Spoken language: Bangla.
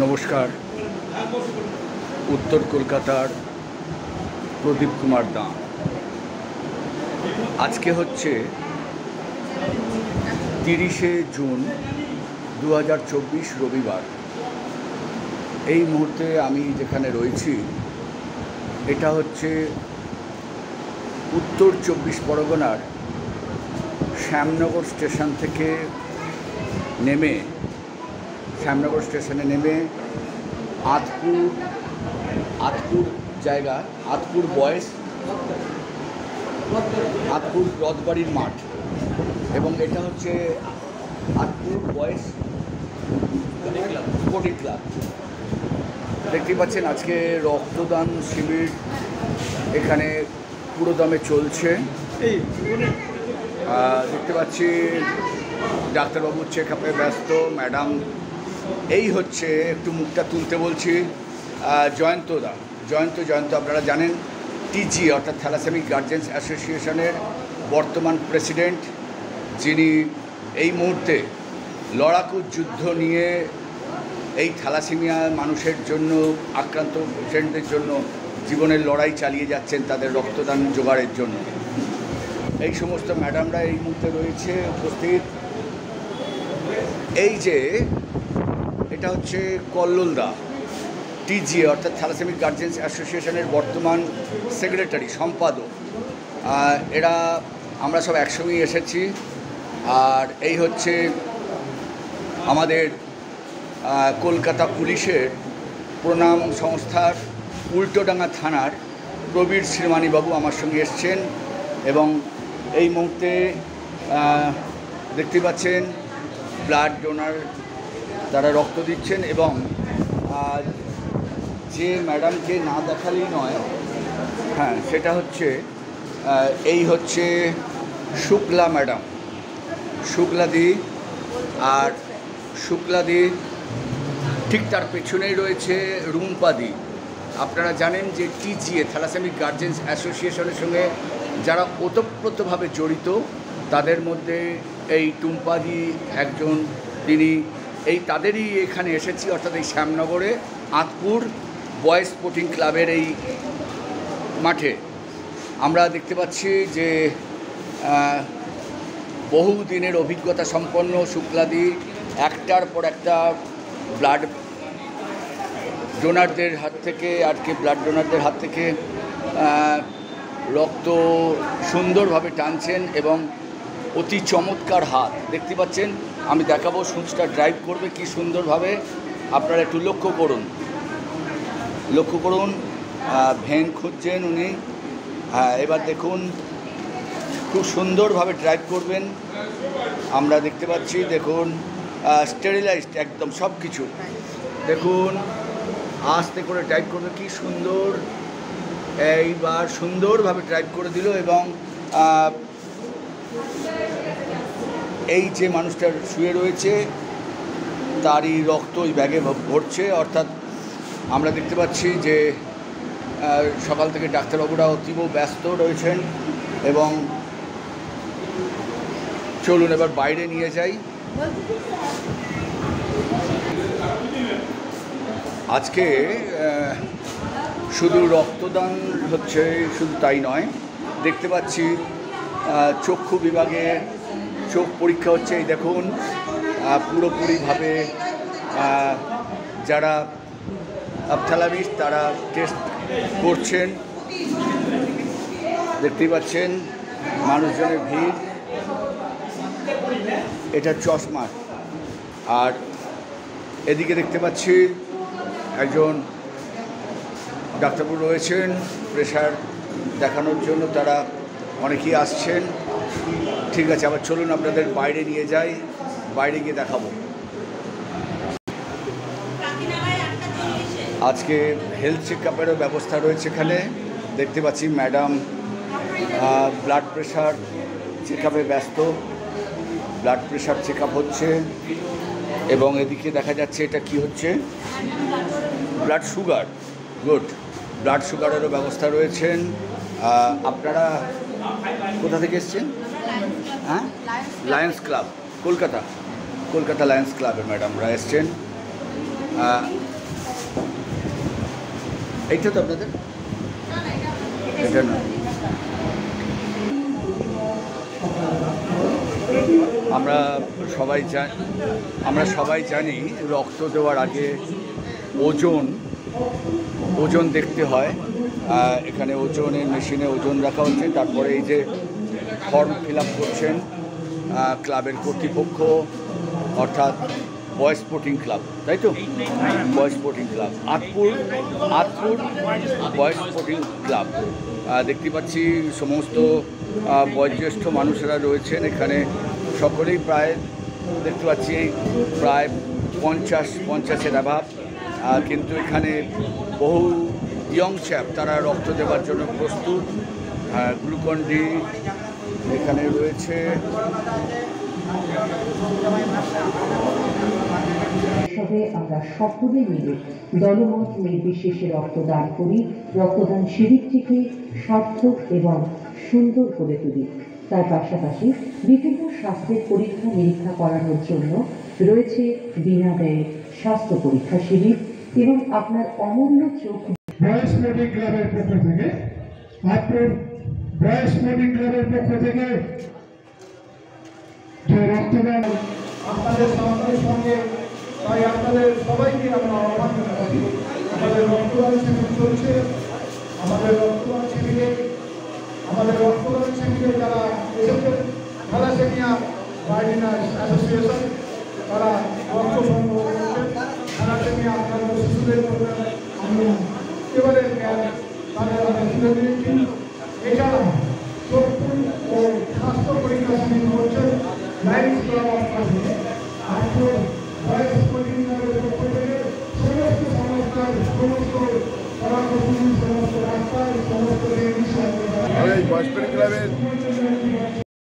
নমস্কার। উত্তর কলকাতার প্রদীপ কুমার দাঁ। আজকে হচ্ছে 30শে জুন 2024 রবিবার। এই মুহূর্তে আমি যেখানে রয়েছি এটা হচ্ছে উত্তর 24 পরগনার শ্যামনগর স্টেশন থেকে নেমে শ্যামনগর স্টেশনে নেমে আতপুর জায়গা, আতপুর বয়েস, আতপুর রথবাড়ির মাঠ, এবং এটা হচ্ছে আতপুর বয়েস স্পোর্টিং ক্লাব। দেখতে পাচ্ছেন আজকে রক্তদান শিবির এখানে পুরো দমে চলছে। দেখতে পাচ্ছি ডাক্তারবাবু চেক আপে ব্যস্ত, ম্যাডাম এই হচ্ছে, একটু মুখটা তুলতে বলছি, জয়ন্ত আপনারা জানেন টিজি অর্থাৎ থ্যালাসেমিক গার্জেন্স অ্যাসোসিয়েশনের বর্তমান প্রেসিডেন্ট, যিনি এই মুহূর্তে লড়াকু যুদ্ধ নিয়ে এই থ্যালাসেমিয়া মানুষের জন্য, আক্রান্ত পেশেন্টদের জন্য জীবনের লড়াই চালিয়ে যাচ্ছেন তাদের রক্তদান জোগাড়ের জন্য। এই সমস্ত ম্যাডামরা এই মুহূর্তে রয়েছে উপস্থিত। এই যে এটা হচ্ছে কল্লোলদা, টিজি অর্থাৎ থ্যালাসেমিক গার্জেন্স অ্যাসোসিয়েশনের বর্তমান সেক্রেটারি, সম্পাদক। আমরা সব একসঙ্গেই এসেছি। আর এই হচ্ছে আমাদের কলকাতা পুলিশের প্রণাম সংস্থার উল্টোডাঙ্গা থানার প্রবীর শ্রীমানীবাবু আমার সঙ্গে এসছেন, এবং এই মুহূর্তে দেখতে পাচ্ছেন ব্লাড ডোনার, তারা রক্ত দিচ্ছেন। এবং যে ম্যাডামকে না দেখালেই নয়, হ্যাঁ, সেটা হচ্ছে এই হচ্ছে শুক্লা ম্যাডাম, শুক্লাদি। আর শুক্লাদি ঠিক তার পেছনেই রয়েছে রুম্পাদি। আপনারা জানেন যে টিজিএ থ্যালাসেমিক গার্জেন্স অ্যাসোসিয়েশনের সঙ্গে যারা ওতপ্রোতভাবে জড়িত, তাদের মধ্যে এই টুম্পাদি একজন। তিনি তাদেরই এখানে এসেছি, অর্থাৎ এই শ্যামনগরে আতপুর বয়েজ স্পোর্টিং ক্লাবের এই মাঠে আমরা দেখতে পাচ্ছি যে বহু দিনের অভিজ্ঞতা সম্পন্ন শুক্লাদি একটার পর একটা ব্লাড ডোনারদের হাত থেকে রক্ত সুন্দরভাবে টানছেন, এবং অতি চমৎকার হাত দেখতে পাচ্ছেন। আমি দেখাবো, সুচটা ড্রাইভ করবে কি সুন্দরভাবে, আপনারা একটু লক্ষ্য করুন। ভেন খুঁজছেন উনি। এবার দেখুন, খুব সুন্দরভাবে ড্রাইভ করবেন, আমরা দেখতে পাচ্ছি। দেখুন, স্টেরিলাইজড একদম সব কিছু। দেখুন, আস্তে করে ড্রাইভ করবে, কি সুন্দর। এইবার সুন্দরভাবে ড্রাইভ করে দিল, এবং এই যে মানুষটার শুয়ে রয়েছে তারই রক্ত ওই ব্যাগে ভরছে। অর্থাৎ আমরা দেখতে পাচ্ছি যে সকাল থেকে ডাক্তারবাবুরা অতীব ব্যস্ত রয়েছেন। এবং চলুন এবার বাইরে নিয়ে যাই। আজকে শুধু রক্তদান হচ্ছে, শুধু তাই নয়, দেখতে পাচ্ছি চক্ষু বিভাগে চোখ পরীক্ষা হচ্ছে। এই দেখুন, পুরোপুরিভাবে যারা অপথ্যালমিস্ট তারা টেস্ট করছেন। দেখতেই পাচ্ছেন মানুষজনের ভিড়। এটা চশমা। আর এদিকে দেখতে পাচ্ছি একজন ডাক্তারবাবু রয়েছেন প্রেশার দেখানোর জন্য, তারা অনেকেই আসছেন। ঠিক আছে, আবার চলুন আপনাদের বাইরে নিয়ে যাই, বাইরে গিয়ে দেখাবো। আজকে হেলথ চেক আপেরও ব্যবস্থা রয়েছে এখানে। দেখতে পাচ্ছি ম্যাডাম ব্লাড প্রেশার চেক আপে ব্যস্ত, ব্লাড প্রেশার চেক আপ হচ্ছে। এবং এদিকে দেখা যাচ্ছে এটা কি হচ্ছে, ব্লাড সুগার। গুড, ব্লাড সুগারেরও ব্যবস্থা রয়েছেন। আপনারা কোথা থেকে এসছেন? হ্যাঁ, লায়ন্স ক্লাব, কলকাতা লায়ন্স ক্লাবের ম্যাডামরা এসছেন। এইটা তো আপনাদের এটা না, আমরা সবাই জানি রক্ত দেওয়ার আগে ওজন দেখতে হয়। এখানে ওজনের মেশিনে ওজন রাখা হচ্ছে, তারপরে এই যে ফর্ম ফিল আপ করছেন ক্লাবের কর্তৃপক্ষ, অর্থাৎ বয়েজ স্পোর্টিং ক্লাব, তাই তো? Boys sporting club Atpur boys sporting club. দেখতে পাচ্ছি সমস্ত বয়োজ্যেষ্ঠ মানুষেরা রয়েছেন এখানে, সকলেই প্রায় দেখতে পাচ্ছি প্রায় 50-50-এর অ্যাভাব, কিন্তু এখানে বহু ইয়ং চ্যাপ তারা রক্ত দেওয়ার জন্য প্রস্তুত। গ্লুকন ডি এখানে রয়েছে। আমরা সকলে মিলে দলমত নির্বিশেষে রক্তদান করি, রক্তদান শিবিরটিকে সার্থক এবং সুন্দর করে তুলি। তার পাশাপাশি বিভিন্ন স্বাস্থ্যের পরীক্ষা নিরীক্ষা করানোর জন্য রয়েছে বিনা ব্যয়ে স্বাস্থ্য পরীক্ষা শিবির এবং আপনার অমূল্য চোখ। বয়েজ স্পোর্টিং ক্লাবের পক্ষ থেকে, আতপুর বয়েজ স্পোর্টিং ক্লাবের পক্ষ থেকে যে রক্তদান আপনাদের সমাজের সঙ্গে, তাই আপনাদের সবাইকে আমরা আহ্বান জানাচ্ছি। আমাদের রক্তদান শিবির চলছে। আমাদের রক্তদান শিবিরে যারা এসেছেন, থ্যালাসেমিয়া গার্ডিয়ান অ্যাসোসিয়েশন, তারা রক্ত সংগ্রহ করছেন। থ্যালাসেমিয়া আপনারা শিশুদের জন্য আমরা এবারে তাদের আমরা তুলে দিয়েছি। এছাড়া চক্ষু ও স্বাস্থ্য পরীক্ষা শিবির করছেন Lions Club of Kashmir. Boys sporting ক্লাবের পক্ষ থেকে সমস্ত সংস্থার সমস্ত পরামর্শ, সমস্ত রাস্তায় সমস্ত বয়েজ স্পোর্টিং ক্লাবের